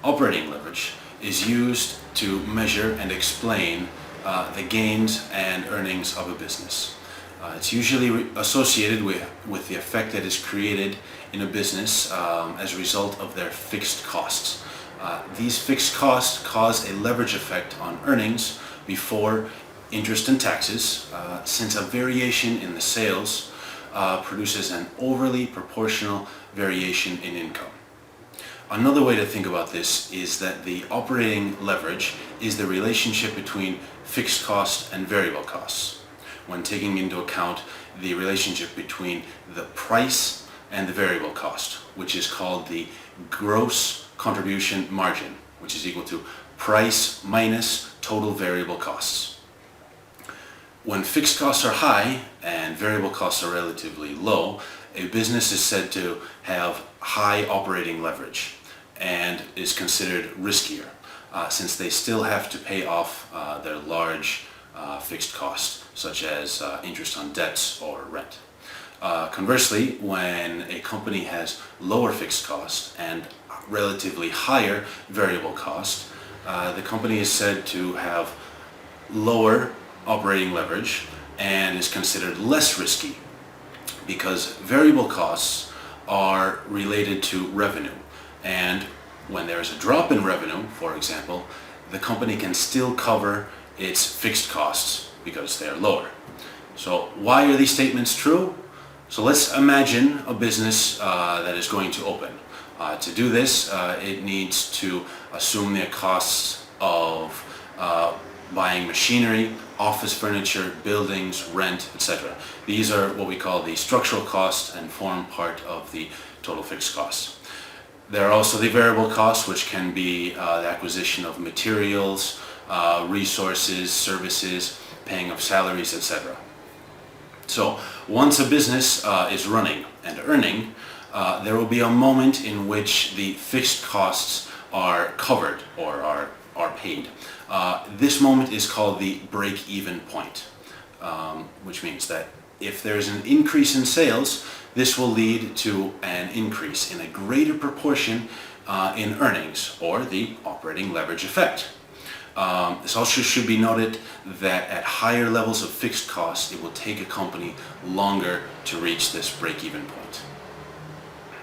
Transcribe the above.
Operating leverage is used to measure and explain the gains and earnings of a business. It's usually associated with the effect that is created in a business as a result of their fixed costs. These fixed costs cause a leverage effect on earnings before interest and taxes, since a variation in the sales produces an overly proportional variation in income. Another way to think about this is that the operating leverage is the relationship between fixed costs and variable costs, when taking into account the relationship between the price and the variable cost, which is called the gross contribution margin, which is equal to price minus total variable costs. When fixed costs are high and variable costs are relatively low, a business is said to have high operating leverage and is considered riskier, since they still have to pay off their large fixed costs, such as interest on debts or rent. Conversely, when a company has lower fixed costs and relatively higher variable cost, the company is said to have lower operating leverage and is considered less risky, because variable costs are related to revenue, and when there is a drop in revenue, for example, the company can still cover its fixed costs because they are lower. So why are these statements true? So let's imagine a business that is going to open. To do this, it needs to assume the costs of buying machinery, office furniture, buildings, rent, etc. These are what we call the structural costs and form part of the total fixed costs. There are also the variable costs, which can be the acquisition of materials, resources, services, paying of salaries, etc. So once a business is running and earning, there will be a moment in which the fixed costs are covered or are paid. This moment is called the break-even point, which means that if there's an increase in sales, this will lead to an increase in a greater proportion in earnings, or the operating leverage effect. This also should be noted that at higher levels of fixed costs, it will take a company longer to reach this break-even point.